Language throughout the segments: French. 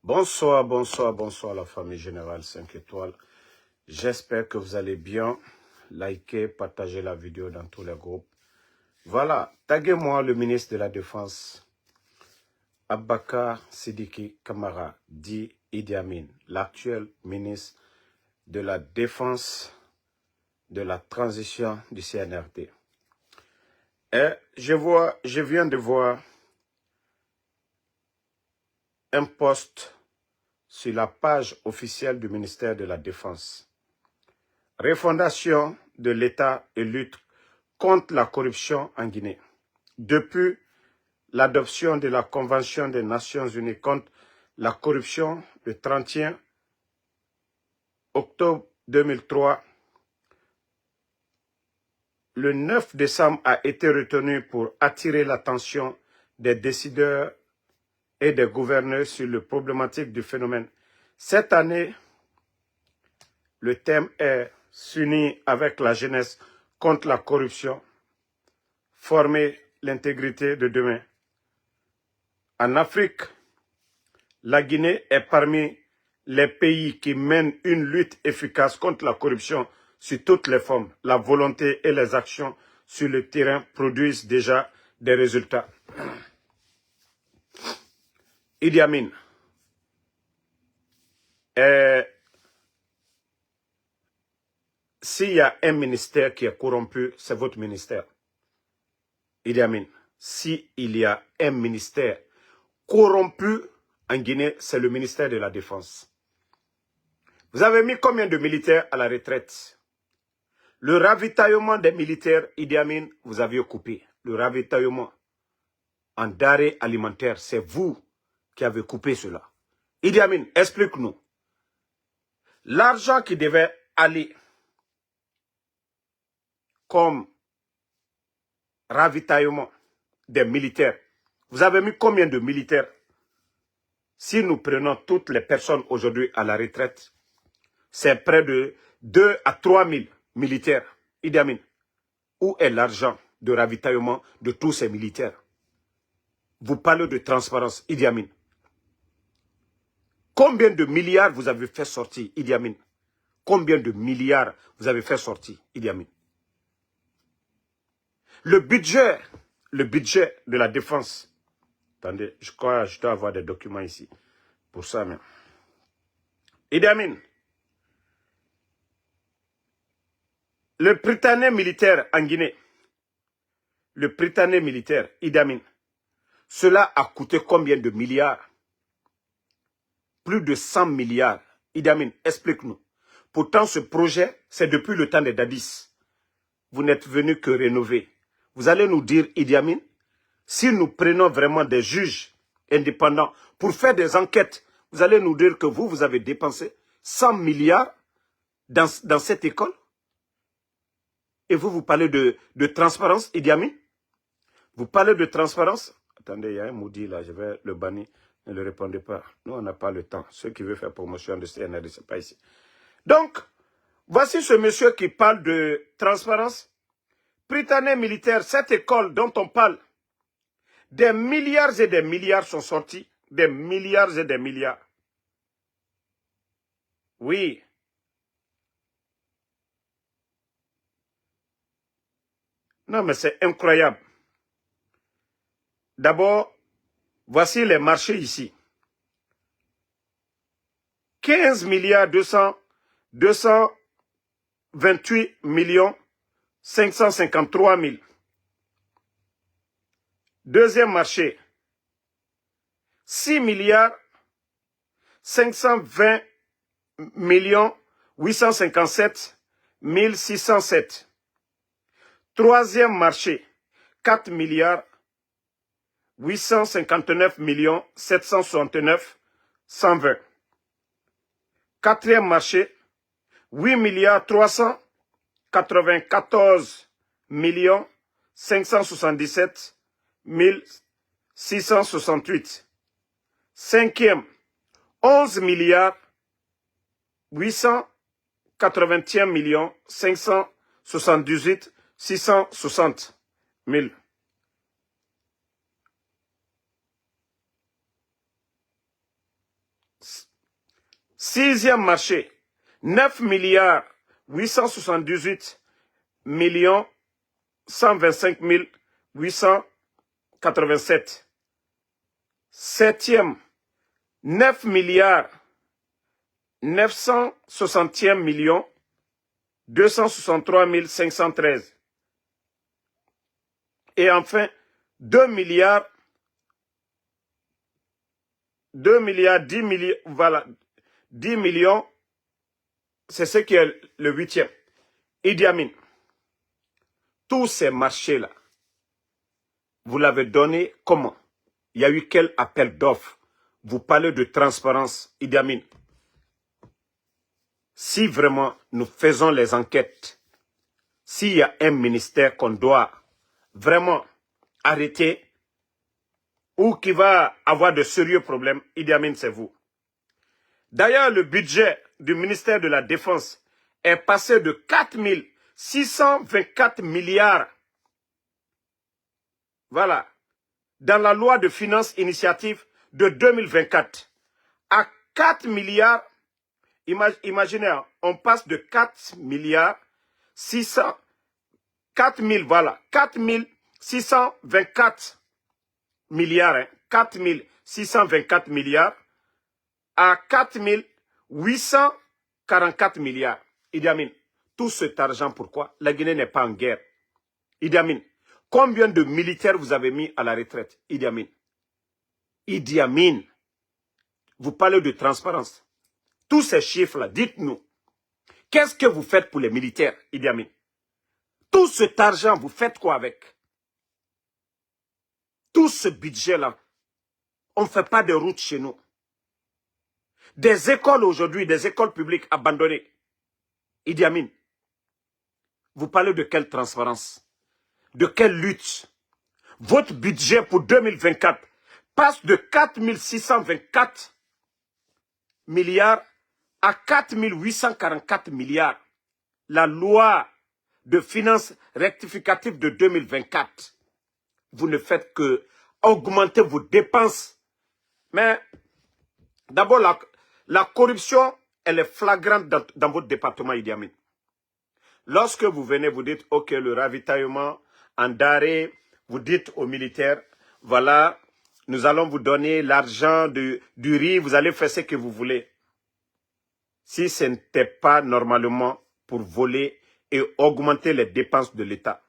Bonsoir, bonsoir, bonsoir la famille Générale 5 étoiles. J'espère que vous allez bien. Likez, partagez la vidéo dans tous les groupes. Voilà, taguez-moi le ministre de la Défense, Abakar Sidiki Kamara, dit Idi Amin, l'actuel ministre de la Défense de la transition du CNRD. Et je viens de voir un post sur la page officielle du ministère de la Défense. Refondation de l'État et lutte contre la corruption en Guinée. Depuis l'adoption de la Convention des Nations Unies contre la corruption le 31 octobre 2003, le 9 décembre a été retenu pour attirer l'attention des décideurs et des gouverneurs sur la problématique du phénomène. Cette année, le thème est « S'unir avec la jeunesse contre la corruption, former l'intégrité de demain ». En Afrique, la Guinée est parmi les pays qui mènent une lutte efficace contre la corruption sous toutes les formes. La volonté et les actions sur le terrain produisent déjà des résultats. Idi Amin, s'il y a un ministère qui est corrompu, c'est votre ministère. Idi Amin, s'il y a un ministère corrompu en Guinée, c'est le ministère de la Défense. Vous avez mis combien de militaires à la retraite? Le ravitaillement des militaires, Idi Amin, vous aviez coupé. Le ravitaillement en denrées alimentaires, c'est vous qui avez coupé cela. Idi Amin, explique-nous. L'argent qui devait aller comme ravitaillement des militaires, vous avez mis combien de militaires? Si nous prenons toutes les personnes aujourd'hui à la retraite, c'est près de 2 à 3 000 militaires. Idi Amin, où est l'argent de ravitaillement de tous ces militaires? Vous parlez de transparence, Idi Amin. Combien de milliards vous avez fait sortir, Idi Amin? Combien de milliards vous avez fait sortir, Idi Amin? Le budget de la défense. Attendez, je crois que je dois avoir des documents ici. Pour ça même. Idi Amin. Le Britannique militaire en Guinée. Le Britannique militaire, Idi Amin. Cela a coûté combien de milliards? Plus de 100 milliards. Idi Amin, explique-nous. Pourtant, ce projet, c'est depuis le temps des Dadis. Vous n'êtes venu que rénover. Vous allez nous dire, Idi Amin, si nous prenons vraiment des juges indépendants pour faire des enquêtes, vous allez nous dire que vous avez dépensé 100 milliards dans cette école? Et vous parlez de transparence, Idi Amin? Vous parlez de transparence? Attendez, il y a un maudit là, je vais le bannir. Ne le répondez pas. Nous, on n'a pas le temps. Ceux qui veulent faire promotion de CNRD, ce n'est pas ici. Donc, voici ce monsieur qui parle de transparence. Britannique militaire, cette école dont on parle, des milliards et des milliards sont sortis. Des milliards et des milliards. Oui. Non, mais c'est incroyable. D'abord, voici les marchés ici. 15 milliards 228 millions 553 000. Deuxième marché, 6 milliards 520 millions 857 607. Troisième marché, 4 milliards 859 millions 769 120. Quatrième marché, 8 milliards 394 millions 577 668. Cinquième, 11 milliards 881 millions 578 660 000. Sixième marché, 9 milliards 878 millions 125 887. Septième, 9 milliards 960 millions 263 513. Et enfin, 2 milliards 10 millions, voilà, 10 millions, c'est ce qui est le huitième. Idi Amin, tous ces marchés-là, vous l'avez donné comment? Il y a eu quel appel d'offres? Vous parlez de transparence, Idi Amin. Si vraiment nous faisons les enquêtes, s'il y a un ministère qu'on doit vraiment arrêter ou qui va avoir de sérieux problèmes, Idi Amin, c'est vous. D'ailleurs, le budget du ministère de la Défense est passé de 4 624 milliards. Voilà. Dans la loi de finances initiative de 2024 à 4 milliards. Imaginez, on passe de 4 milliards 600, 4 000, voilà, 4 624 milliards, hein, 4 624 milliards à 4 844 milliards. Idi Amin, tout cet argent, pourquoi? La Guinée n'est pas en guerre. Idi Amin, combien de militaires vous avez mis à la retraite? Idi Amin. Idi Amin, vous parlez de transparence. Tous ces chiffres-là, dites-nous, qu'est-ce que vous faites pour les militaires, Idi Amin? Tout cet argent, vous faites quoi avec? Tout ce budget-là, on ne fait pas de routes chez nous. Des écoles aujourd'hui, des écoles publiques abandonnées. Idi Amin, vous parlez de quelle transparence? De quelle lutte? Votre budget pour 2024 passe de 4 624 milliards à 4 844 milliards. La loi de finances rectificative de 2024. Vous ne faites que augmenter vos dépenses. Mais d'abord, la corruption, elle est flagrante dans votre département, Idi Amin. Lorsque vous venez, vous dites, ok, le ravitaillement en denrées, vous dites aux militaires, voilà, nous allons vous donner l'argent du riz, vous allez faire ce que vous voulez. Si ce n'était pas normalement pour voler et augmenter les dépenses de l'État.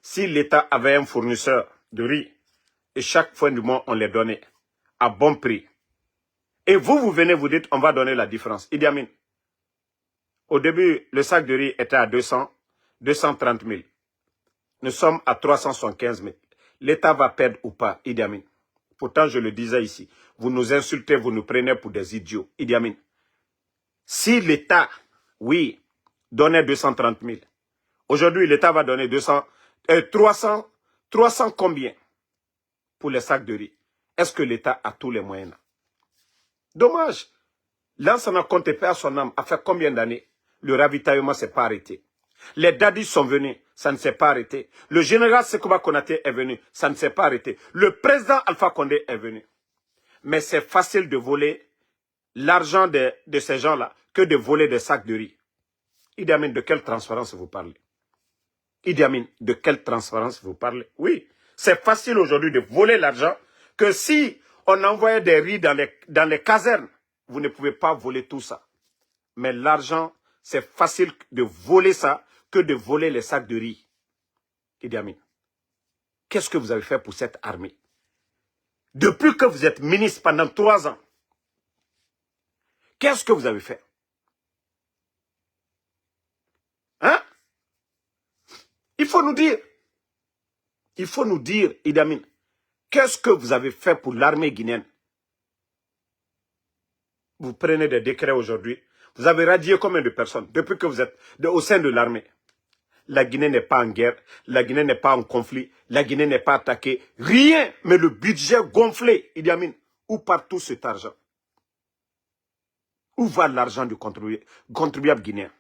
Si l'État avait un fournisseur de riz, et chaque fin du mois, on les donnait à bon prix. Et vous venez, vous dites, on va donner la différence. Idi Amin, au début, le sac de riz était à 230 000. Nous sommes à 375 000. L'État va perdre ou pas, Idi Amin? Pourtant, je le disais ici, vous nous insultez, vous nous prenez pour des idiots. Idi Amin, si l'État, oui, donnait 230 000, aujourd'hui, l'État va donner 300 combien pour les sacs de riz? Est-ce que l'État a tous les moyens là? Dommage. Lansana Conté perd son âme. A fait combien d'années? Le ravitaillement ne s'est pas arrêté. Les dadis sont venus, ça ne s'est pas arrêté. Le général Sekouba Konaté est venu, ça ne s'est pas arrêté. Le président Alpha Condé est venu. Mais c'est facile de voler l'argent de ces gens-là que de voler des sacs de riz. Idi Amin, de quelle transparence vous parlez? Idi Amin, de quelle transparence vous parlez? Oui, c'est facile aujourd'hui de voler l'argent que si on envoyait des riz dans les casernes, vous ne pouvez pas voler tout ça. Mais l'argent, c'est facile de voler ça que de voler les sacs de riz. Idi Amin, qu'est-ce que vous avez fait pour cette armée? Depuis que vous êtes ministre pendant 3 ans, qu'est-ce que vous avez fait? Hein? Il faut nous dire. Il faut nous dire, Idi Amin, qu'est-ce que vous avez fait pour l'armée guinéenne? Vous prenez des décrets aujourd'hui. Vous avez radié combien de personnes depuis que vous êtes au sein de l'armée? La Guinée n'est pas en guerre. La Guinée n'est pas en conflit. La Guinée n'est pas attaquée. Rien, mais le budget gonflé, Idi Amin. Où part tout cet argent? Où va l'argent du contribuable guinéen?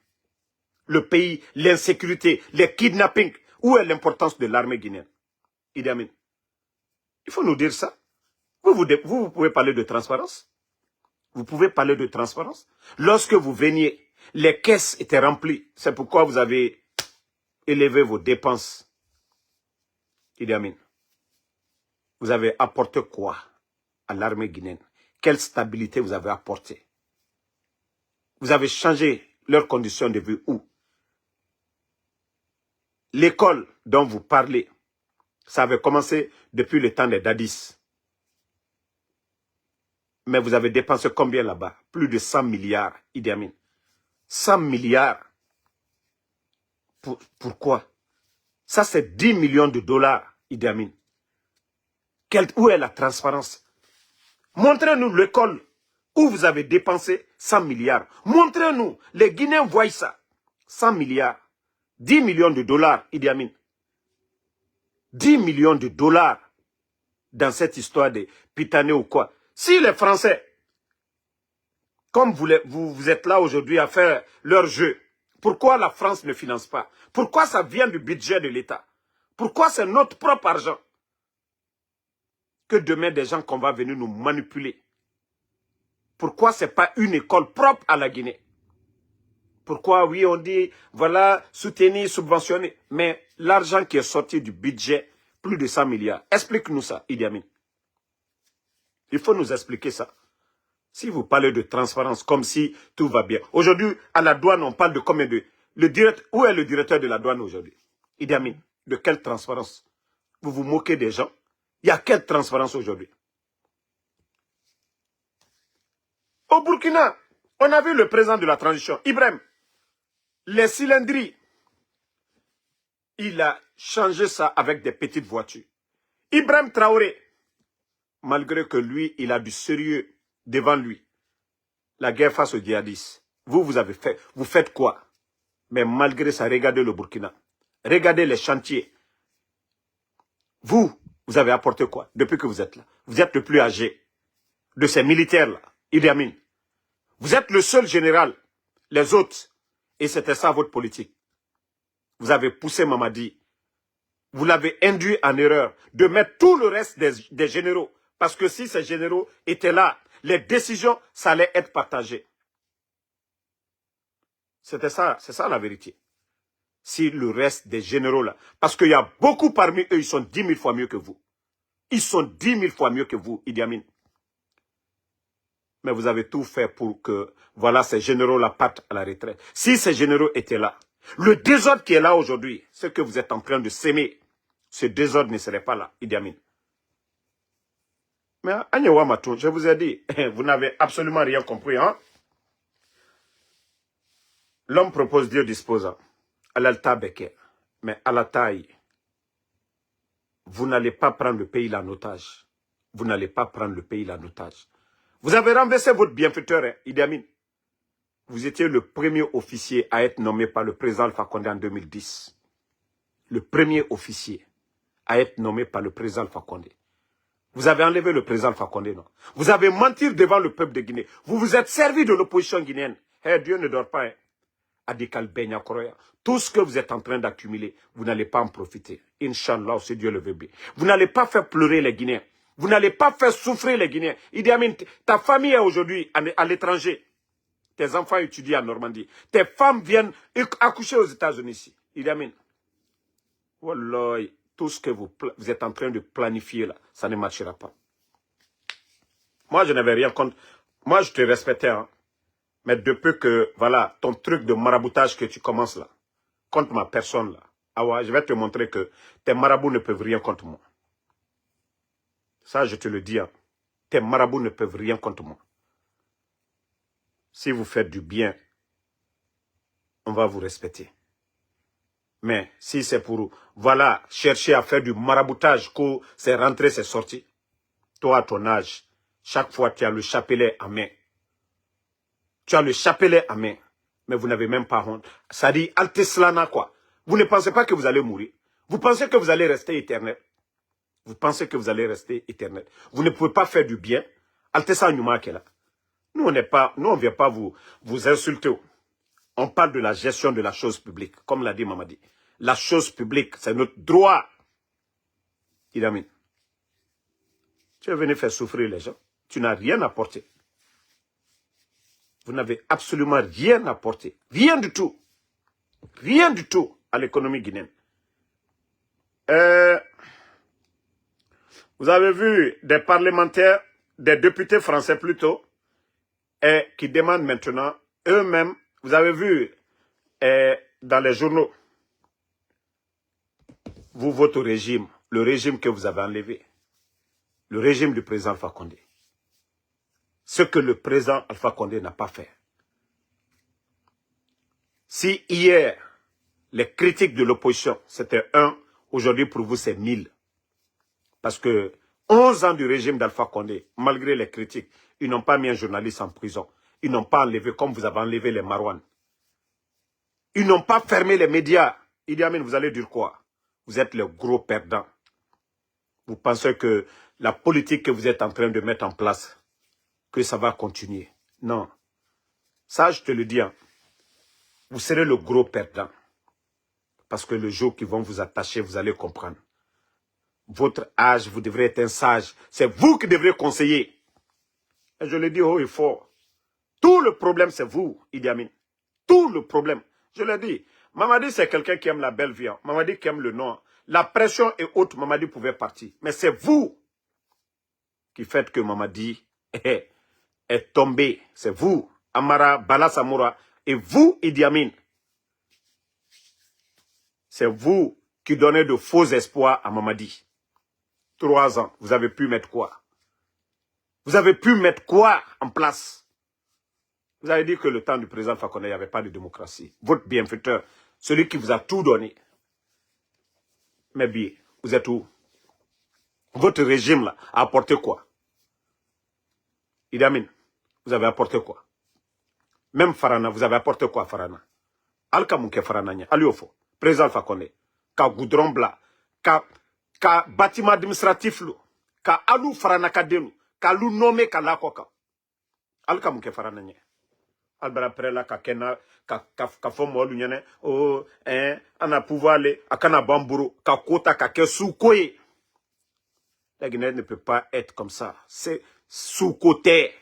Le pays, l'insécurité, les kidnappings. Où est l'importance de l'armée guinéenne? Idi Amin, il faut nous dire ça. Vous pouvez parler de transparence. Vous pouvez parler de transparence. Lorsque vous veniez, les caisses étaient remplies. C'est pourquoi vous avez élevé vos dépenses. Idi Amin, vous avez apporté quoi à l'armée guinéenne? Quelle stabilité vous avez apporté? Vous avez changé leurs conditions de vie où? L'école dont vous parlez, ça avait commencé depuis le temps des Dadis. Mais vous avez dépensé combien là-bas? Plus de 100 milliards, Idi Amin. 100 milliards. Pourquoi? Ça, c'est 10 millions de dollars, Idi Amin. Où est la transparence? Montrez-nous l'école où vous avez dépensé 100 milliards. Montrez-nous. Les Guinéens voient ça. 100 milliards. 10 millions de dollars, Idi Amin. 10 millions de dollars dans cette histoire de Pitané ou quoi. Si les Français, comme vous êtes là aujourd'hui à faire leur jeu, pourquoi la France ne finance pas? Pourquoi ça vient du budget de l'État? Pourquoi c'est notre propre argent? Que demain des gens qu'on va venir nous manipuler? Pourquoi ce n'est pas une école propre à la Guinée? Pourquoi, oui, on dit, voilà, soutenir, subventionner. Mais l'argent qui est sorti du budget, plus de 100 milliards. Explique-nous ça, Idi Amin. Il faut nous expliquer ça. Si vous parlez de transparence comme si tout va bien. Aujourd'hui, à la douane, on parle de combien de... Où est le directeur de la douane aujourd'hui? Idi Amin, de quelle transparence? Vous vous moquez des gens? Il y a quelle transparence aujourd'hui? Au Burkina, on a vu le président de la transition, Ibrahim. Les cylindries, il a changé ça avec des petites voitures. Ibrahim Traoré, malgré que lui, il a du sérieux devant lui. La guerre face aux djihadistes. Vous faites quoi? Mais malgré ça, regardez le Burkina. Regardez les chantiers. Vous avez apporté quoi depuis que vous êtes là? Vous êtes le plus âgé de ces militaires-là, Idi Amin. Vous êtes le seul général. Les autres, et c'était ça votre politique. Vous avez poussé Mamadi. Vous l'avez induit en erreur de mettre tout le reste des généraux. Parce que si ces généraux étaient là, les décisions, ça allait être partagé. C'était ça, c'est ça la vérité. Si le reste des généraux là, parce qu'il y a beaucoup parmi eux, ils sont 10 000 fois mieux que vous. Ils sont 10 000 fois mieux que vous, Idi Amin. Mais vous avez tout fait pour que, voilà, ces généraux-là partent à la retraite. Si ces généraux étaient là, le désordre qui est là aujourd'hui, ce que vous êtes en train de s'aimer, ce désordre ne serait pas là, Idi Amin. Mais Agnewa Matou, je vous ai dit, vous n'avez absolument rien compris, hein? L'homme propose, Dieu dispose. Alalta Beke. Mais à la taille, vous n'allez pas prendre le pays en otage. Vous n'allez pas prendre le pays en otage. Vous avez renversé votre bienfaiteur, hein, Idi Amin. Vous étiez le premier officier à être nommé par le président Alpha Condé en 2010. Le premier officier à être nommé par le président Alpha Condé. Vous avez enlevé le président Alpha Condé, non? Vous avez menti devant le peuple de Guinée. Vous vous êtes servi de l'opposition guinéenne. Hey, Dieu ne dort pas, hein. Adikal Benya Koroya. Tout ce que vous êtes en train d'accumuler, vous n'allez pas en profiter. Inch'Allah, c'est Dieu le veut bien. Vous n'allez pas faire pleurer les Guinéens. Vous n'allez pas faire souffrir les Guinéens. Idi Amin, ta famille est aujourd'hui à l'étranger. Tes enfants étudient en Normandie. Tes femmes viennent accoucher aux États-Unis ici. Idi Amin. Wallah, tout ce que vous êtes en train de planifier là, ça ne marchera pas. Moi, je n'avais rien contre. Moi, je te respectais, hein. Mais depuis que, voilà, ton truc de maraboutage que tu commences là, contre ma personne là, ah ouais, je vais te montrer que tes marabouts ne peuvent rien contre moi. Ça, je te le dis, hein. Tes marabouts ne peuvent rien contre moi. Si vous faites du bien, on va vous respecter. Mais si c'est pour, voilà, chercher à faire du maraboutage, que c'est rentré, c'est sorti, toi, à ton âge, chaque fois, tu as le chapelet à main. Tu as le chapelet à main, mais vous n'avez même pas honte. Ça dit, Alteslana, quoi. Vous ne pensez pas que vous allez mourir. Vous pensez que vous allez rester éternel. Vous pensez que vous allez rester éternel. Vous ne pouvez pas faire du bien. Altesanyuma qui est là. Nous, on ne vient pas vous insulter. On parle de la gestion de la chose publique, comme l'a dit Mamadi. La chose publique, c'est notre droit. Idi Amin. Tu es venu faire souffrir les gens. Tu n'as rien apporté. Vous n'avez absolument rien apporté. Rien du tout. Rien du tout à l'économie guinéenne. Vous avez vu des parlementaires, des députés français plutôt, qui demandent maintenant eux-mêmes, vous avez vu dans les journaux, vous, votre régime, le régime que vous avez enlevé, le régime du président Alpha Condé, ce que le président Alpha Condé n'a pas fait. Si hier, les critiques de l'opposition, c'était 1, aujourd'hui pour vous c'est 1000. Parce que 11 ans du régime d'Alpha Condé, malgré les critiques, ils n'ont pas mis un journaliste en prison. Ils n'ont pas enlevé comme vous avez enlevé les Marouane. Ils n'ont pas fermé les médias. Idi Amin, vous allez dire quoi? Vous êtes le gros perdant. Vous pensez que la politique que vous êtes en train de mettre en place, que ça va continuer. Non. Ça, je te le dis, hein. Vous serez le gros perdant. Parce que le jour qu'ils vont vous attacher, vous allez comprendre. Votre âge, vous devrez être un sage. C'est vous qui devrez conseiller. Et je le dis haut et fort. Tout le problème, c'est vous, Idi Amin. Tout le problème. Je l'ai dit. Mamadi, c'est quelqu'un qui aime la belle vie. Hein. Mamadi qui aime le nom. La pression est haute, Mamadi pouvait partir. Mais c'est vous qui faites que Mamadi est tombé. C'est vous, Amara Bala Samoura. Et vous, Idi Amin. C'est vous qui donnez de faux espoirs à Mamadi. 3 ans, vous avez pu mettre quoi? Vous avez pu mettre quoi en place? Vous avez dit que le temps du président Fakonde, il n'y avait pas de démocratie. Votre bienfaiteur, celui qui vous a tout donné. Mais bien, vous êtes où? Votre régime là a apporté quoi? Idi Amin, vous avez apporté quoi? Même Farana, vous avez apporté quoi Farana? Alka Mouké Farana nya, Aliofo, président Fakonde, ka goudron blanc, ka bâtiment administratif lo, ka alou Farana kadenu, ka lou nommé ka lakoka. Alka Mouké Farana nya. Albert après là, ka fo mo lu nyane, oh, ana pouvoir le, akana bamburu, ka kota ka ke soukoye. La Guinée ne peut pas être comme ça. C'est sous-côté.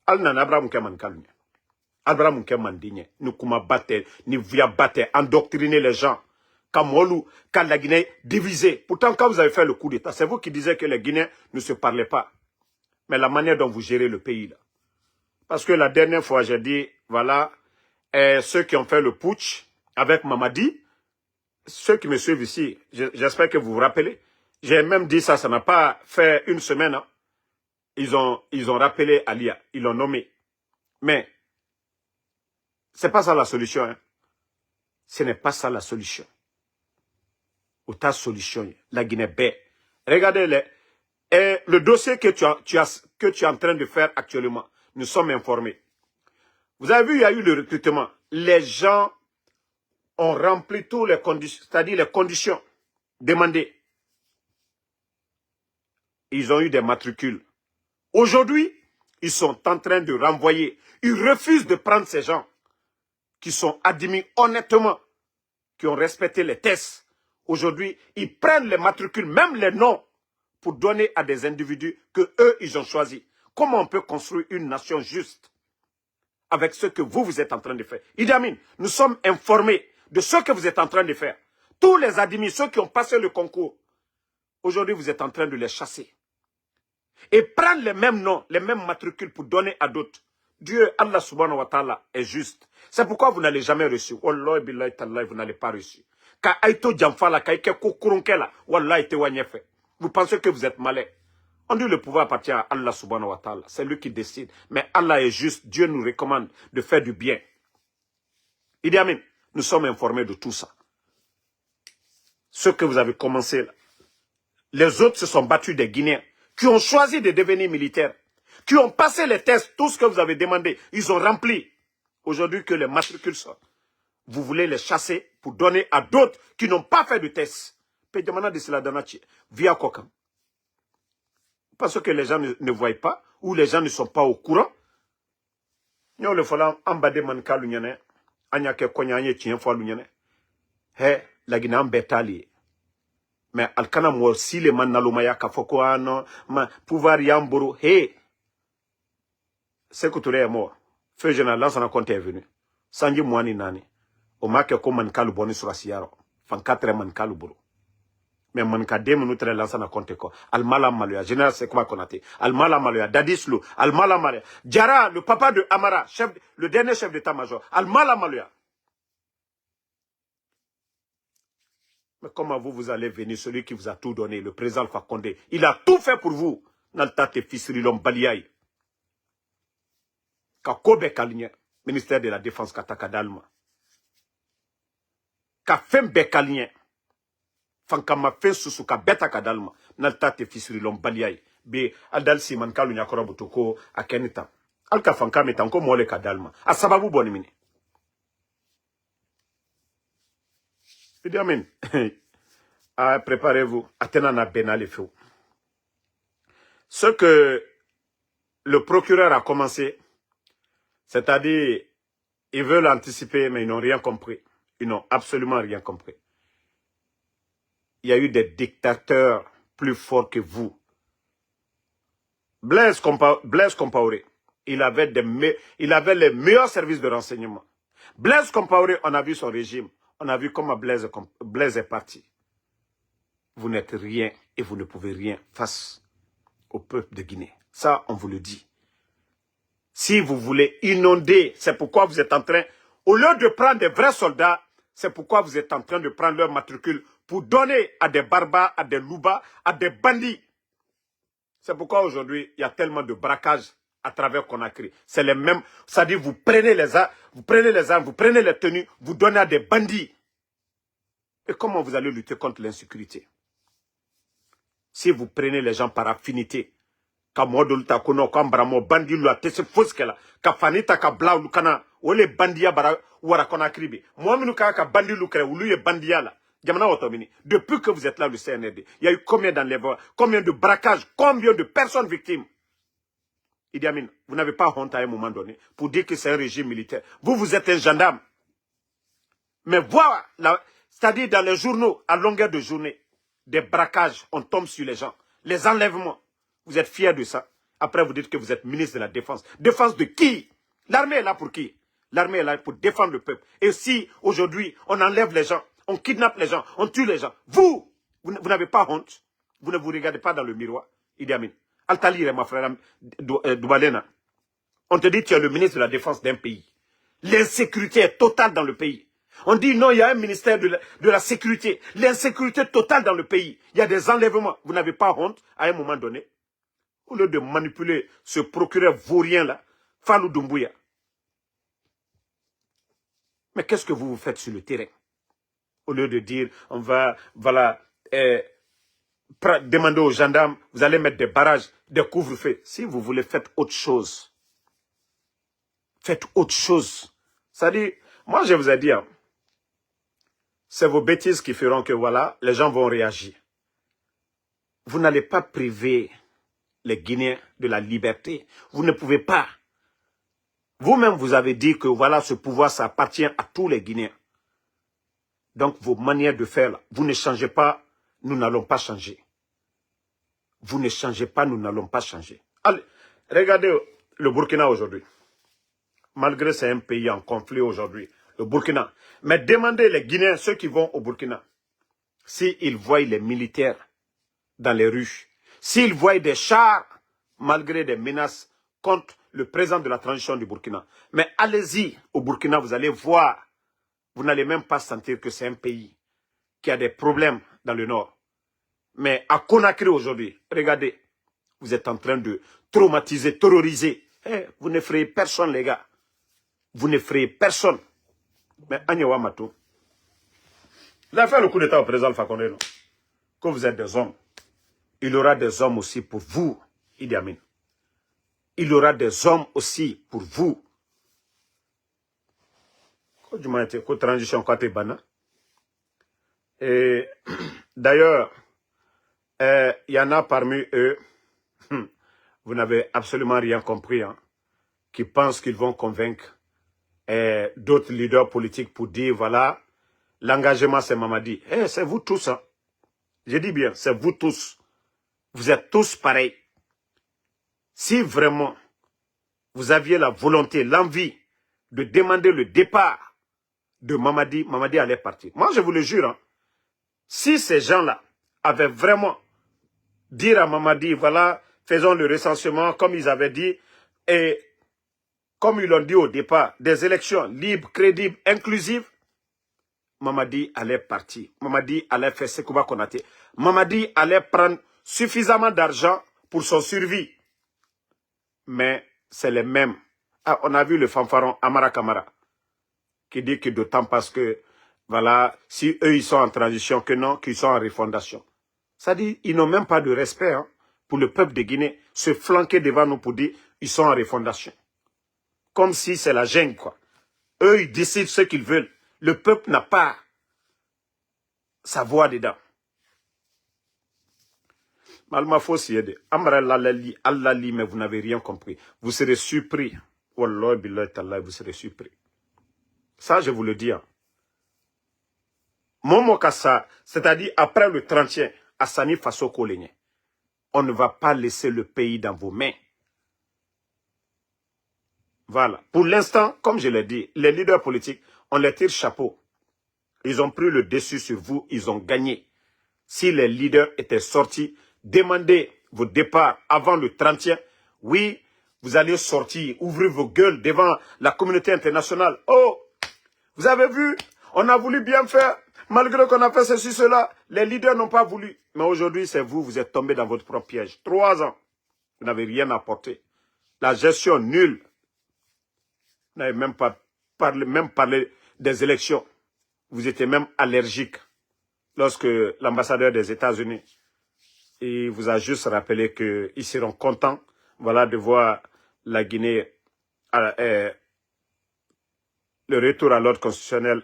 Al nan Abraham Keman Kalme. Abraham Keman digne. Nous kuma batte, ni via batte, endoctriner les gens. Kamolu, quand la Guinée divisée. Pourtant, quand vous avez fait le coup d'État, c'est vous qui disiez que les Guinéens ne se parlaient pas. Mais la manière dont vous gérez le pays, là. Parce que la dernière fois, j'ai dit, voilà, ceux qui ont fait le putsch avec Mamadi, ceux qui me suivent ici, j'espère que vous vous rappelez. J'ai même dit ça, ça n'a pas fait une semaine. Hein. Ils ont rappelé Alia, ils l'ont nommé. Mais, c'est pas ça la solution. Hein. Ce n'est pas ça la solution. Ou ta solution, la Guinée-Bé. Regardez le dossier que tu es en train de faire actuellement. Nous sommes informés. Vous avez vu, il y a eu le recrutement. Les gens ont rempli toutes les conditions, c'est-à-dire les conditions demandées. Ils ont eu des matricules. Aujourd'hui, ils sont en train de renvoyer. Ils refusent de prendre ces gens qui sont admis honnêtement, qui ont respecté les tests. Aujourd'hui, ils prennent les matricules, même les noms, pour donner à des individus que eux, ils ont choisis. Comment on peut construire une nation juste avec ce que vous êtes en train de faire? Idi Amin, nous sommes informés de ce que vous êtes en train de faire. Tous les admis, ceux qui ont passé le concours, aujourd'hui, vous êtes en train de les chasser. Et prendre les mêmes noms, les mêmes matricules pour donner à d'autres. Dieu, Allah subhanahu wa ta'ala, est juste. C'est pourquoi vous n'allez jamais reçu. Wallahi billahi ta'ala, vous n'allez pas reçu. Ka aito jamfala, ka ike kukurunkela, wallahi te wanyefe. Vous pensez que vous êtes malin. On dit le pouvoir appartient à Allah subhanahu wa ta'ala. C'est lui qui décide. Mais Allah est juste. Dieu nous recommande de faire du bien. Idi Amin, nous sommes informés de tout ça. Ce que vous avez commencé là. Les autres se sont battus des Guinéens qui ont choisi de devenir militaires, qui ont passé les tests, tout ce que vous avez demandé, ils ont rempli. Aujourd'hui que les matricules sortent, vous voulez les chasser pour donner à d'autres qui n'ont pas fait de test. Via Kokam. Parce que les gens ne voient pas, ou les gens ne sont pas au courant. Nous le faisons en bas de manka l'union, anyake konyanye tien fois l'union. He, la Guinée en bétali. Mais alkana mo si le man nalumaya kafoko ano, ma pouvoir yamburu, he. C'est que tu es mort. Feu général, Lansana Conté est venu. Sanji Mouani Nani. Au marque comme Mankalu Boni sur Asiaro. Fan 4 Mankalu Boro. Mais Manka 2 minutes Lansana Conté ko. Almala Maluya. Général Sekwa Konaté. Almala Maluya. Dadislo. Almala Maluya. Diara, le papa de Amara. Le dernier chef d'état-major. Almala Maluya. Mais comment vous allez venir, celui qui vous a tout donné, le président Alpha Condé, il a tout fait pour vous. Naltate Fisrilom Baliaï. Kakobe Kalinye, ministère de la Défense Kataka Dalma. Kafembe Kalinye. Fankama Fensusu Kabeta Kadalma. Naltate Fisrilom Baliaï. Be Adal Siman Kalu Nyakora Butoko a Kenita. Alka Fankame Tanko Mole Kadalma. A Sababu Bonimini. Idi Amin. Préparez-vous. Atenana Benale Feu. Ce que le procureur a commencé, c'est-à-dire, ils veulent anticiper, mais ils n'ont rien compris. Ils n'ont absolument rien compris. Il y a eu des dictateurs plus forts que vous. Blaise Compaoré, il avait les meilleurs services de renseignement. Blaise Compaoré, on a vu son régime. On a vu comment Blaise est parti. Vous n'êtes rien et vous ne pouvez rien face au peuple de Guinée. Ça, on vous le dit. Si vous voulez inonder, c'est pourquoi vous êtes en train, au lieu de prendre des vrais soldats, c'est pourquoi vous êtes en train de prendre leur matricule pour donner à des barbares, à des loubas, à des bandits. C'est pourquoi aujourd'hui, il y a tellement de braquages à travers Conakry. C'est les mêmes, c'est-à-dire vous prenez les armes, vous prenez les tenues, vous donnez à des bandits. Et comment vous allez lutter contre l'insécurité? Si vous prenez les gens par affinité, ka modulta kono ko ambramo bandi lu atese foskela ka fanita ka bla lu kana wole bandiya bara wara Conakry bi moaminu ka bandi lu kre wulu ye bandiya la jamana otomini. Depuis que vous êtes là le CNRD, il y a eu combien d'enlèvements, combien de braquages, combien de personnes victimes? Idi Amin, vous n'avez pas honte à un moment donné pour dire que c'est un régime militaire. Vous êtes un gendarme. Mais voilà, c'est-à-dire dans les journaux, à longueur de journée, des braquages, on tombe sur les gens. Les enlèvements, vous êtes fiers de ça. Après, vous dites que vous êtes ministre de la Défense. Défense de qui? L'armée est là pour qui? L'armée est là pour défendre le peuple. Et si, aujourd'hui, on enlève les gens, on kidnappe les gens, on tue les gens, vous n'avez pas honte? Vous ne vous regardez pas dans le miroir? Idi Amin. Altalire, ma frère Doubalena. On te dit que tu es le ministre de la Défense d'un pays. L'insécurité est totale dans le pays. On dit non, il y a un ministère de la sécurité. L'insécurité totale dans le pays. Il y a des enlèvements. Vous n'avez pas honte à un moment donné? Au lieu de manipuler ce procureur vaurien-là, Fallou Doumbouya. Mais qu'est-ce que vous faites sur le terrain? Au lieu de dire, on va, voilà, demander aux gendarmes, vous allez mettre des barrages, des couvre-feux. Si vous voulez, faites autre chose. Faites autre chose. C'est-à-dire, moi je vous ai dit, hein, c'est vos bêtises qui feront que voilà, les gens vont réagir. Vous n'allez pas priver les Guinéens de la liberté. Vous ne pouvez pas. Vous-même, vous avez dit que voilà, ce pouvoir, ça appartient à tous les Guinéens. Donc, vos manières de faire, là, vous ne changez pas, nous n'allons pas changer. Vous ne changez pas, nous n'allons pas changer. Allez, regardez le Burkina aujourd'hui. Malgré c'est un pays en conflit aujourd'hui, le Burkina. Mais demandez les Guinéens, ceux qui vont au Burkina, s'ils voient les militaires dans les rues, s'ils voient des chars, malgré des menaces contre le président de la transition du Burkina. Mais allez-y au Burkina, vous allez voir. Vous n'allez même pas sentir que c'est un pays qui a des problèmes dans le nord. Mais à Conakry aujourd'hui, regardez, vous êtes en train de traumatiser, terroriser. Vous n'effrayez personne, les gars. Vous n'effrayez personne. Mais Agnewa Matou, il a fait le coup d'état au président Alpha Condé, non? Que vous êtes des hommes. Il y aura des hommes aussi pour vous, Idi Amin. Il y aura des hommes aussi pour vous. Et d'ailleurs, il y en a parmi eux, vous n'avez absolument rien compris, hein, qui pensent qu'ils vont convaincre d'autres leaders politiques pour dire, voilà, l'engagement c'est Mamadi. C'est vous tous, hein. Je dis bien, c'est vous tous. Vous êtes tous pareils. Si vraiment vous aviez la volonté, l'envie de demander le départ de Mamadi, Mamadi allait partir. Moi, je vous le jure, hein, si ces gens-là avaient vraiment dit à Mamadi, voilà, faisons le recensement comme ils avaient dit, et comme ils l'ont dit au départ, des élections libres, crédibles, inclusives, Mamadi allait partir. Mamadi allait faire Sekouba Konaté. Mamadi allait prendre suffisamment d'argent pour son survie. Mais c'est les mêmes. Ah, on a vu le fanfaron Amara Kamara qui dit que d'autant parce que, voilà, si eux ils sont en transition, que non, qu'ils sont en refondation. Ça dit, ils n'ont même pas de respect hein, pour le peuple de Guinée, se flanquer devant nous pour dire ils sont en refondation. Comme si c'est la jungle, quoi. Eux, ils décident ce qu'ils veulent. Le peuple n'a pas sa voix dedans. Malma Fossi Yede, Amara Lalali, Allali, mais vous n'avez rien compris. Vous serez surpris. Wallah, billah, tallah, vous serez surpris. Ça, je vous le dis. Hein. Momo Kassa, c'est-à-dire après le 30e, Assani Faso Kolenye, on ne va pas laisser le pays dans vos mains. Voilà. Pour l'instant, comme je l'ai dit, les leaders politiques, on les tire chapeau. Ils ont pris le dessus sur vous, ils ont gagné. Si les leaders étaient sortis, demandez vos départs avant le 30e, oui, vous allez sortir, ouvrir vos gueules devant la communauté internationale. Oh, vous avez vu, on a voulu bien faire, malgré qu'on a fait ceci, cela, les leaders n'ont pas voulu. Mais aujourd'hui, c'est vous, vous êtes tombés dans votre propre piège. 3 ans, vous n'avez rien apporté. La gestion nulle. Vous n'avez même pas parlé des élections. Vous étiez même allergique lorsque l'ambassadeur des États-Unis vous a juste rappelé qu'ils seront contents, voilà, de voir la Guinée, le retour à l'ordre constitutionnel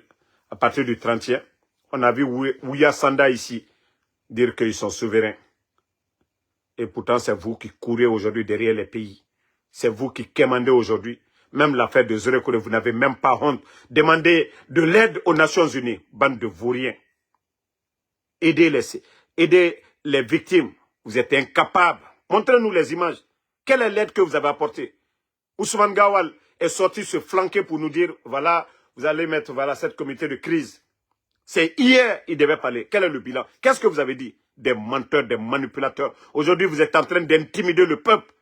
à partir du 30e. On a vu Ouya Sanda ici dire qu'ils sont souverains. Et pourtant, c'est vous qui courez aujourd'hui derrière les pays. C'est vous qui commandez aujourd'hui. Même l'affaire de Zérekore, vous n'avez même pas honte. Demandez de l'aide aux Nations Unies. Bande de vauriens. Aidez les victimes. Vous êtes incapables. Montrez-nous les images. Quelle est l'aide que vous avez apportée? Ousmane Gawal est sorti se flanquer pour nous dire, voilà, vous allez mettre voilà, cette comité de crise. C'est hier il devait parler. Quel est le bilan? Qu'est-ce que vous avez dit? Des menteurs, des manipulateurs. Aujourd'hui, vous êtes en train d'intimider le peuple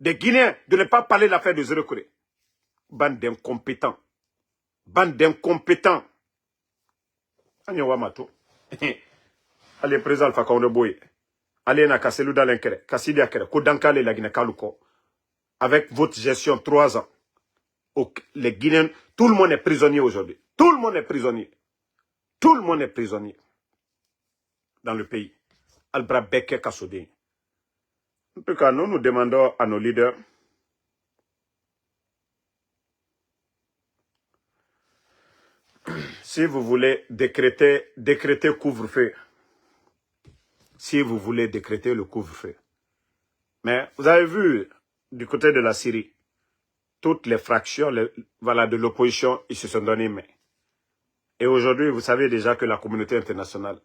des Guinéens de ne pas parler de l'affaire de Zérekore. Bande d'incompétents. Bande d'incompétents. Allez, président Alpha Condé, allez na Kasselu dans l'Inkere, Kassidi Akere, Kodankale la Guinée Kaluko. Avec votre gestion 3 ans, les Guinéens, tout le monde est prisonnier aujourd'hui. Tout le monde est prisonnier. Tout le monde est prisonnier dans le pays. Albra Beke Kassoudé. En tout cas, nous demandons à nos leaders si vous voulez décréter couvre-feu. Si vous voulez décréter le couvre-feu. Mais vous avez vu, du côté de la Syrie, toutes les fractions voilà, de l'opposition, ils se sont donné main. Et aujourd'hui, vous savez déjà que la communauté internationale,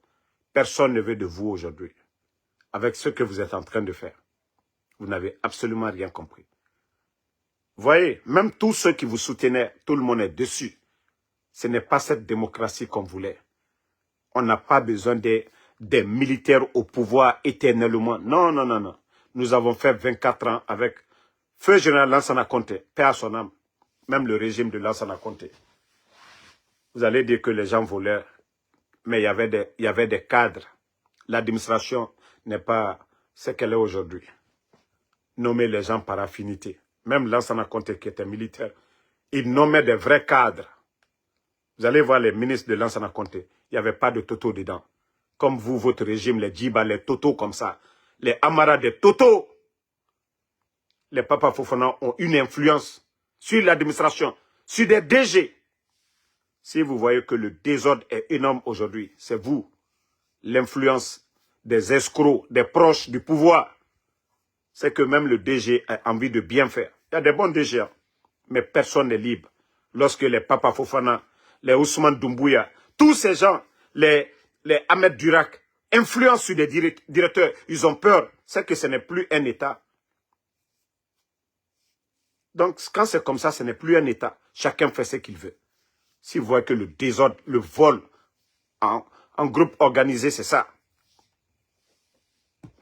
personne ne veut de vous aujourd'hui. Avec ce que vous êtes en train de faire. Vous n'avez absolument rien compris. Vous voyez, même tous ceux qui vous soutenaient, tout le monde est dessus. Ce n'est pas cette démocratie qu'on voulait. On n'a pas besoin des militaires au pouvoir éternellement. Non, non, non, non. Nous avons fait 24 ans avec Feu général Lansana Conté, paix à son âme. Même le régime de Lansana Conté. Vous allez dire que les gens volaient, mais il y avait des cadres. L'administration n'est pas ce qu'elle est aujourd'hui. Nommer les gens par affinité. Même Lansana Conté qui était militaire, il nommait des vrais cadres. Vous allez voir les ministres de Lansana Conté, il n'y avait pas de Toto dedans. Comme vous, votre régime, les Djiba, les Toto comme ça. Les Amara des Toto. Les Papa Fofana ont une influence sur l'administration, sur des DG. Si vous voyez que le désordre est énorme aujourd'hui, c'est vous. L'influence des escrocs, des proches du pouvoir. C'est que même le DG a envie de bien faire. Il y a des bons DG, hein, mais personne n'est libre. Lorsque les Papa Fofana, les Ousmane Doumbouya, tous ces gens, les Ahmed Durak, influencent sur des directeurs, ils ont peur. C'est que ce n'est plus un État. Donc, quand c'est comme ça, ce n'est plus un État. Chacun fait ce qu'il veut. Si vous voyez que le désordre, le vol en groupe organisé, c'est ça.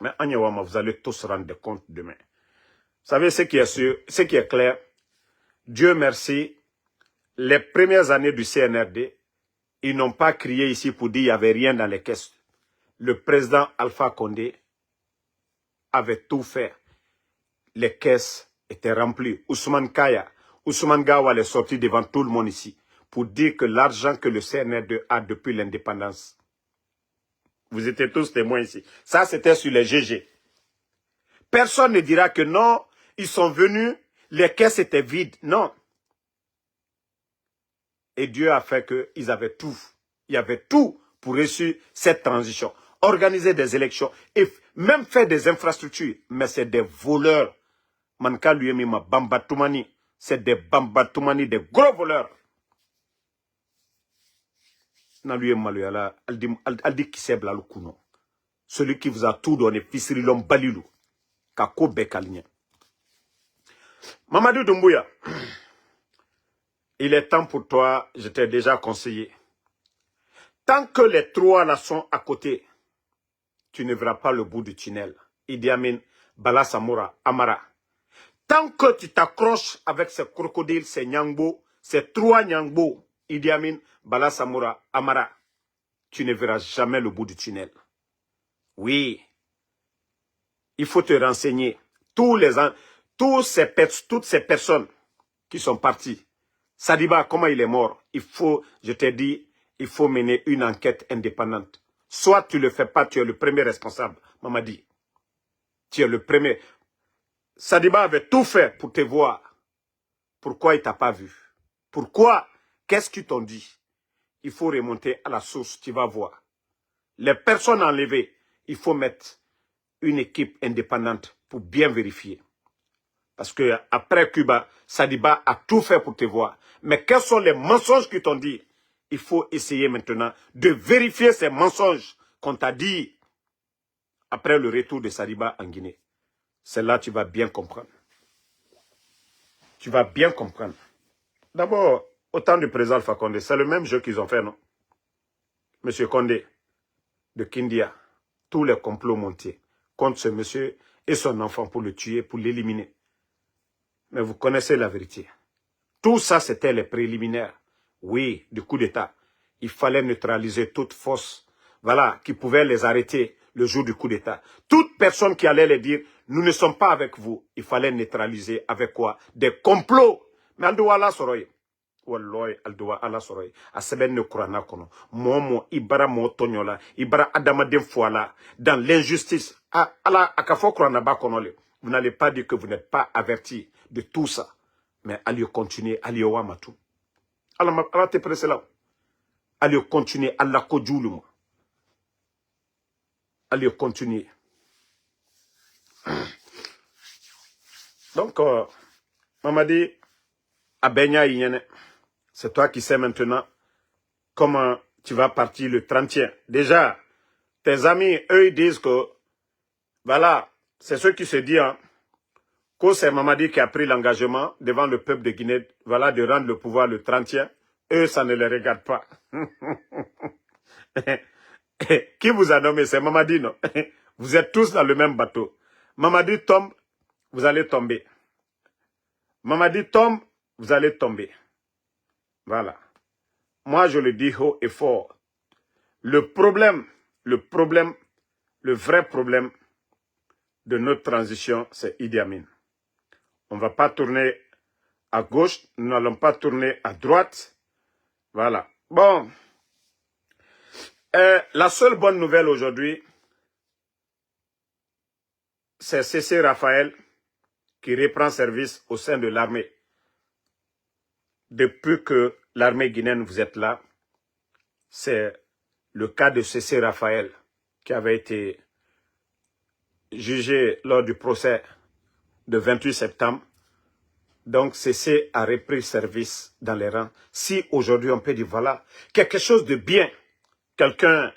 Mais Anyawama, vous allez tous se rendre compte demain. Vous savez ce qui est sûr, ce qui est clair. Dieu merci, les premières années du CNRD, ils n'ont pas crié ici pour dire qu'il n'y avait rien dans les caisses. Le président Alpha Condé avait tout fait. Les caisses étaient remplies. Ousmane Kaya, Ousmane Gawa est sorti devant tout le monde ici pour dire que l'argent que le CNRD a depuis l'indépendance. Vous étiez tous témoins ici. Ça, c'était sur les GG. Personne ne dira que non, ils sont venus, les caisses étaient vides. Non. Et Dieu a fait qu'ils avaient tout. Il y avait tout pour réussir cette transition. Organiser des élections et même faire des infrastructures. Mais c'est des voleurs. Manka lui ma Bambatoumani. C'est des Bambatoumani, des gros voleurs. Celui qui vous a tout donné, Fisirilom Balilou. Kako Bekalien. Mamadou Doumbouya, il est temps pour toi, je t'ai déjà conseillé. Tant que les trois là sont à côté, tu ne verras pas le bout du tunnel. Idi Amin, Bala Samoura, Amara. Tant que tu t'accroches avec ces crocodiles, ces nyangbo, ces trois nyangbo, Idi Amin, Bala Samoura, Amara, tu ne verras jamais le bout du tunnel. Oui, il faut te renseigner. Toutes ces personnes qui sont parties. Sadiba, comment il est mort? Il faut, je t'ai dit, il faut mener une enquête indépendante. Soit tu ne le fais pas, tu es le premier responsable. Maman dit, tu es le premier. Sadiba avait tout fait pour te voir. Pourquoi il ne t'a pas vu? Pourquoi? Qu'est-ce qu'ils t'ont dit? Il faut remonter à la source, tu vas voir. Les personnes enlevées, il faut mettre une équipe indépendante pour bien vérifier. Parce que après Cuba, Sadiba a tout fait pour te voir. Mais quels sont les mensonges qu'ils t'ont dit? Il faut essayer maintenant de vérifier ces mensonges qu'on t'a dit après le retour de Sadiba en Guinée. C'est là que tu vas bien comprendre. Tu vas bien comprendre. D'abord, au temps du président Alpha Condé, c'est le même jeu qu'ils ont fait, non? Monsieur Condé, de Kindia, tous les complots montés contre ce monsieur et son enfant pour le tuer, pour l'éliminer. Mais vous connaissez la vérité. Tout ça, c'était les préliminaires. Oui, du coup d'État. Il fallait neutraliser toute force, voilà, qui pouvait les arrêter le jour du coup d'État. Toute personne qui allait les dire, nous ne sommes pas avec vous, il fallait neutraliser avec quoi? Des complots. Mais Aldoua Allah Soroy. Walloy, Aldoua Allah Soroy. A seben ne kurana kono. Momo, Ibara Motonyola, Ibara Adamaden Fouala, dans l'injustice. Allah, Akafo kurana ba konole. Vous n'allez pas dire que vous n'êtes pas averti de tout ça. Mais allez continuer, allez wamatou. Allah te presse là. Allez continuer, Allah kodjoulou. Allez continuer. Donc, Mamadi, Abenya Inyene, c'est toi qui sais maintenant comment tu vas partir le 30e. Déjà, tes amis, eux, ils disent que, voilà, c'est ceux qui se disent, hein, que c'est Mamadi qui a pris l'engagement devant le peuple de Guinée, voilà, de rendre le pouvoir le 30e. Eux, ça ne les regarde pas. Qui vous a nommé? C'est Mamadi, non? Vous êtes tous dans le même bateau. Mamadi tombe, vous allez tomber. Mamadi tombe, vous allez tomber. Voilà. Moi, je le dis haut et fort. Le vrai problème de notre transition, c'est Idi Amin. On ne va pas tourner à gauche, nous n'allons pas tourner à droite. Voilà. Bon. La seule bonne nouvelle aujourd'hui, c'est Cécé Raphaël qui reprend service au sein de l'armée. Depuis que l'armée guinéenne, vous êtes là, c'est le cas de Cécé Raphaël qui avait été jugé lors du procès de 28 septembre. Donc, Cécé a repris service dans les rangs. Si aujourd'hui on peut dire, voilà, quelque chose de bien, quelqu'un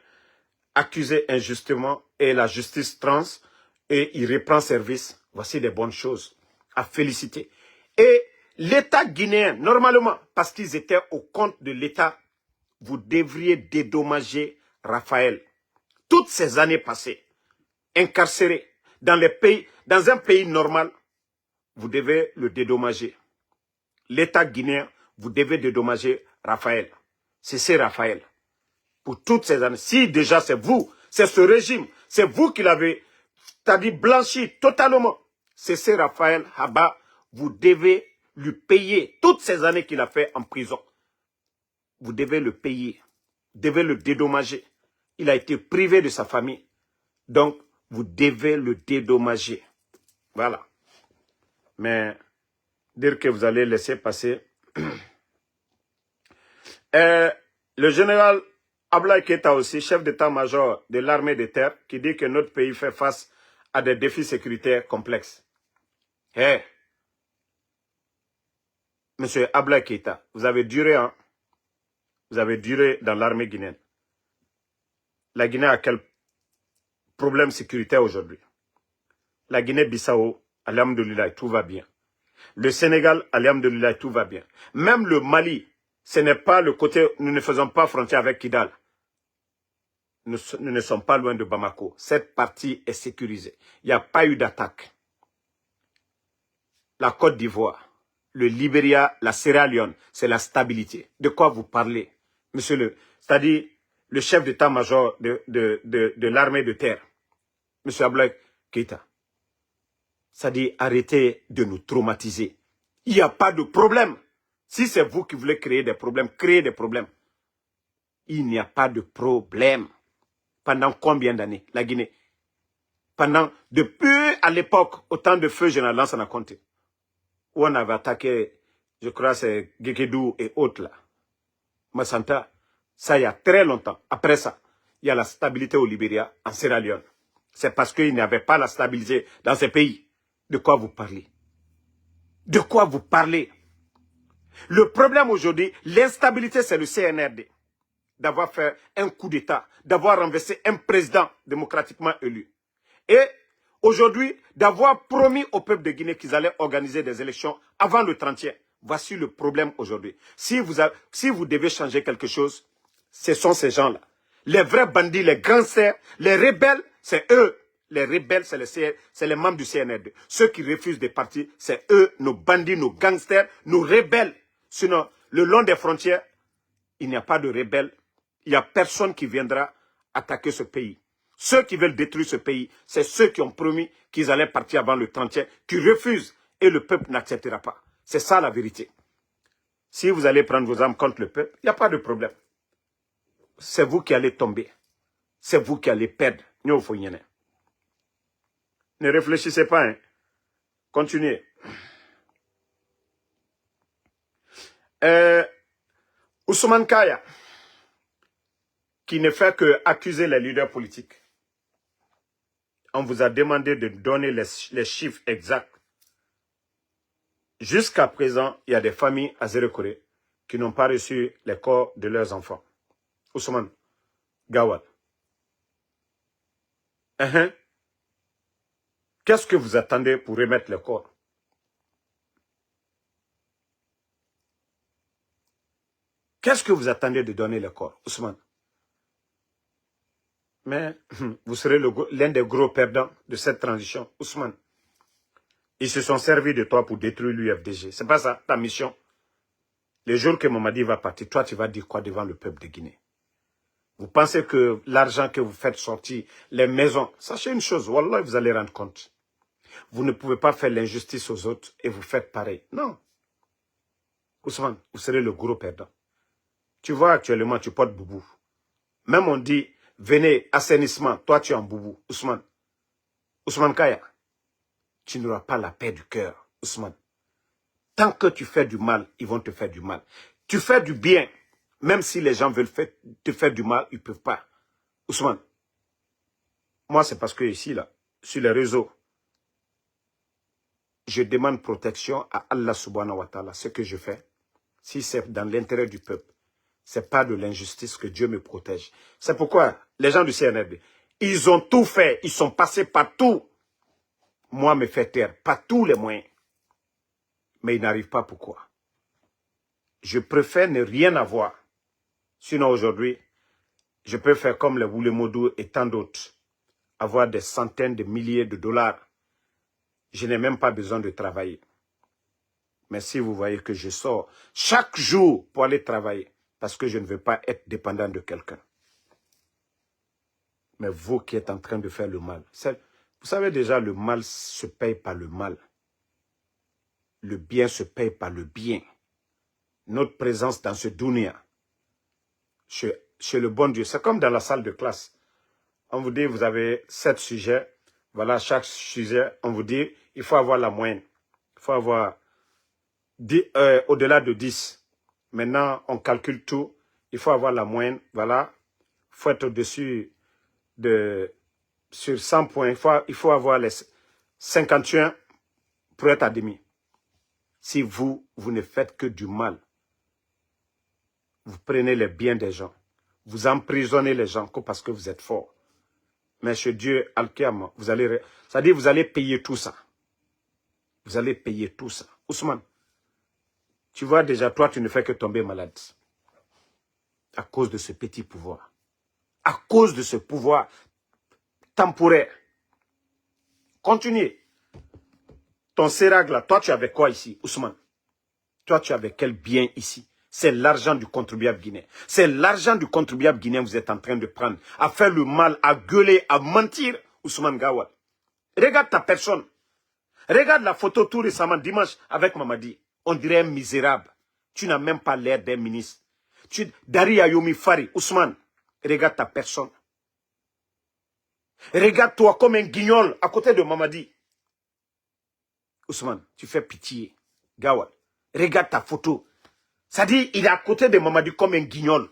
accusé injustement et la justice transe et il reprend service, voici des bonnes choses à féliciter. Et l'État guinéen, normalement, parce qu'ils étaient au compte de l'État, vous devriez dédommager Raphaël. Toutes ces années passées, incarcéré dans un pays normal, vous devez le dédommager. L'État guinéen, vous devez dédommager Raphaël. C'est Raphaël. Pour toutes ces années. Si déjà c'est vous, c'est ce régime, c'est vous qui l'avez, c'est-à-dire blanchi totalement. C'est Raphaël Haba, vous devez lui payer toutes ces années qu'il a fait en prison. Vous devez le payer. Vous devez le dédommager. Il a été privé de sa famille. Donc, vous devez le dédommager. Voilà. Mais, dire que vous allez laisser passer. Le général Ablaye Keïta aussi, chef d'état-major de l'armée de terre, qui dit que notre pays fait face à des défis sécuritaires complexes. Monsieur Ablaye Keïta, vous avez duré, hein? Vous avez duré dans l'armée guinéenne. La Guinée a quel problème sécuritaire aujourd'hui? La Guinée-Bissau, alhamdoulilah, tout va bien. Le Sénégal, alhamdoulilah, tout va bien. Même le Mali, ce n'est pas le côté, nous ne faisons pas frontière avec Kidal. Nous ne sommes pas loin de Bamako. Cette partie est sécurisée. Il n'y a pas eu d'attaque. La Côte d'Ivoire, le Libéria, la Sierra Leone, c'est la stabilité. De quoi vous parlez, monsieur c'est-à-dire le chef d'état-major de l'armée de terre, monsieur Ablaye Keïta. C'est-à-dire arrêtez de nous traumatiser. Il n'y a pas de problème. Si c'est vous qui voulez créer des problèmes, créez des problèmes. Il n'y a pas de problème. Pendant combien d'années, la Guinée? Depuis à l'époque, au temps de feu général Lansana Conté, où on avait attaqué, je crois, c'est Gekedou et autres là. Massanta, ça il y a très longtemps. Après ça, il y a la stabilité au Libéria, en Sierra Leone. C'est parce qu'il n'y avait pas la stabilité dans ces pays. De quoi vous parlez? De quoi vous parlez? Le problème aujourd'hui, l'instabilité, c'est le CNRD. D'avoir fait un coup d'État, d'avoir renversé un président démocratiquement élu. Et aujourd'hui, d'avoir promis au peuple de Guinée qu'ils allaient organiser des élections avant le 30e. Voici le problème aujourd'hui. Si vous devez changer quelque chose, ce sont ces gens-là. Les vrais bandits, les gangsters, les rebelles, c'est eux. Les rebelles, c'est les membres du CNRD. Ceux qui refusent de partir, c'est eux, nos bandits, nos gangsters, nos rebelles. Sinon, le long des frontières, il n'y a pas de rebelles. Il n'y a personne qui viendra attaquer ce pays. Ceux qui veulent détruire ce pays, c'est ceux qui ont promis qu'ils allaient partir avant le 30e, qui refusent et le peuple n'acceptera pas. C'est ça la vérité. Si vous allez prendre vos armes contre le peuple, il n'y a pas de problème. C'est vous qui allez tomber. C'est vous qui allez perdre. Ne réfléchissez pas. Hein. Continuez. Ousmane Kaya, qui ne fait que accuser les leaders politiques. On vous a demandé de donner les chiffres exacts. Jusqu'à présent, il y a des familles à Zéro-Corée qui n'ont pas reçu les corps de leurs enfants. Ousmane Gawal. Qu'est-ce que vous attendez pour remettre les corps? Qu'est-ce que vous attendez de donner les corps, Ousmane? Mais vous serez l'un des gros perdants de cette transition, Ousmane. Ils se sont servis de toi pour détruire l'UFDG. C'est pas ça, ta mission. Le jour que Mamadi va partir, toi, tu vas dire quoi devant le peuple de Guinée? Vous pensez que l'argent que vous faites sortir, les maisons, sachez une chose, wallah, vous allez rendre compte. Vous ne pouvez pas faire l'injustice aux autres et vous faites pareil. Non. Ousmane, vous serez le gros perdant. Tu vois, actuellement, tu portes boubou. Même on dit, venez, assainissement, toi tu es en boubou. Ousmane. Ousmane Kaya, tu n'auras pas la paix du cœur, Ousmane. Tant que tu fais du mal, ils vont te faire du mal. Tu fais du bien, même si les gens veulent te faire du mal, ils ne peuvent pas. Ousmane, moi c'est parce que ici, là, sur les réseaux, je demande protection à Allah subhanahu wa ta'ala. Ce que je fais, si c'est dans l'intérêt du peuple, ce n'est pas de l'injustice que Dieu me protège. C'est pourquoi les gens du CNRD, ils ont tout fait, ils sont passés par tout. Moi, me faire taire, pas tous les moyens. Mais ils n'arrivent pas. Pourquoi? Je préfère ne rien avoir. Sinon aujourd'hui, je peux faire comme les Woulemodou et tant d'autres. Avoir des centaines de milliers de dollars. Je n'ai même pas besoin de travailler. Mais si vous voyez que je sors chaque jour pour aller travailler, parce que je ne veux pas être dépendant de quelqu'un. Mais vous qui êtes en train de faire le mal, vous savez déjà, le mal se paye par le mal. Le bien se paye par le bien. Notre présence dans ce dunya, chez le bon Dieu, c'est comme dans la salle de classe. On vous dit, vous avez 7 sujets. Voilà, chaque sujet, on vous dit, il faut avoir la moyenne. Il faut avoir au-delà de 10. Maintenant, on calcule tout. Il faut avoir la moyenne. Voilà. Il faut être au-dessus sur 100 points. Il faut avoir les 51 pour être admis. Si vous ne faites que du mal, vous prenez les biens des gens. Vous emprisonnez les gens parce que vous êtes fort. Mais chez Dieu, Al-Qiyam, vous allez payer tout ça. Vous allez payer tout ça. Ousmane, tu vois déjà, toi, tu ne fais que tomber malade. À cause de ce petit pouvoir. À cause de ce pouvoir temporaire. Continuez. Ton sérag là, toi, tu avais quoi ici, Ousmane? Toi, tu avais quel bien ici? C'est l'argent du contribuable guinéen. C'est l'argent du contribuable guinéen que vous êtes en train de prendre. À faire le mal, à gueuler, à mentir, Ousmane Gawal. Regarde ta personne. Regarde la photo tout récemment, dimanche, avec Mamadi. On dirait un misérable. Tu n'as même pas l'air d'un ministre. Dari Ayoumi Fari, Ousmane, regarde ta personne. Regarde-toi comme un guignol à côté de Mamadi. Ousmane, tu fais pitié. Gawal, regarde ta photo. Ça dit, il est à côté de Mamadi comme un guignol.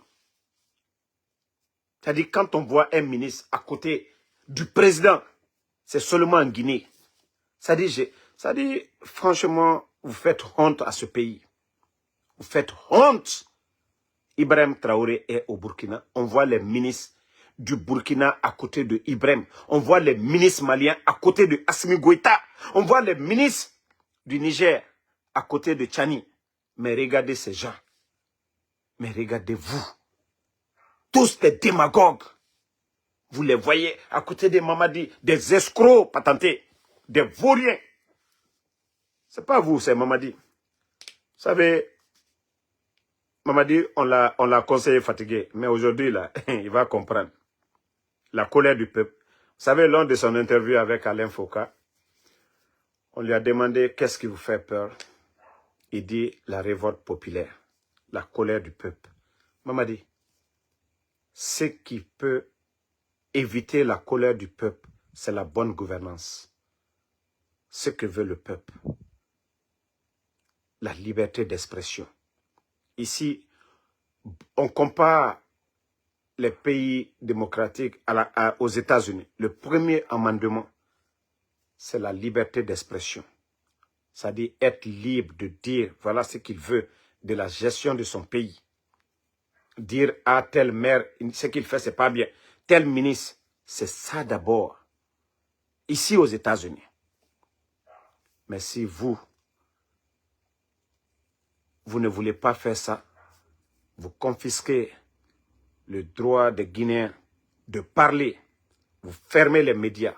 Ça dit, quand on voit un ministre à côté du président, c'est seulement en Guinée. Ça dit, franchement, vous faites honte à ce pays. Vous faites honte. Ibrahim Traoré est au Burkina. On voit les ministres du Burkina à côté de Ibrahim. On voit les ministres maliens à côté de Assimi Goïta. On voit les ministres du Niger à côté de Tchani. Mais regardez ces gens. Mais regardez-vous. Tous des démagogues. Vous les voyez à côté de Mamadi. Des escrocs patentés. Des vauriens. C'est pas vous, c'est Mamadi. Vous savez, Mamadi, on l'a conseillé fatigué. Mais aujourd'hui, là, il va comprendre. La colère du peuple. Vous savez, lors de son interview avec Alain Foucault, on lui a demandé qu'est-ce qui vous fait peur. Il dit la révolte populaire, la colère du peuple. Mamadi, ce qui peut éviter la colère du peuple, c'est la bonne gouvernance. Ce que veut le peuple. La liberté d'expression. Ici, on compare les pays démocratiques aux États-Unis. Le premier amendement, c'est la liberté d'expression. C'est-à-dire être libre de dire, voilà ce qu'il veut de la gestion de son pays. Dire à tel maire, ce qu'il fait, c'est pas bien. Tel ministre, c'est ça d'abord. Ici aux États-Unis. Mais si vous ne voulez pas faire ça, vous confisquez le droit des Guinéens de parler. Vous fermez les médias.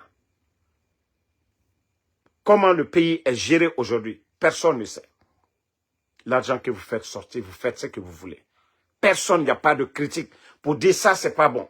Comment le pays est géré aujourd'hui, personne ne sait. L'argent que vous faites sortir, vous faites ce que vous voulez. Personne, il n'y a pas de critique pour dire ça, c'est pas bon.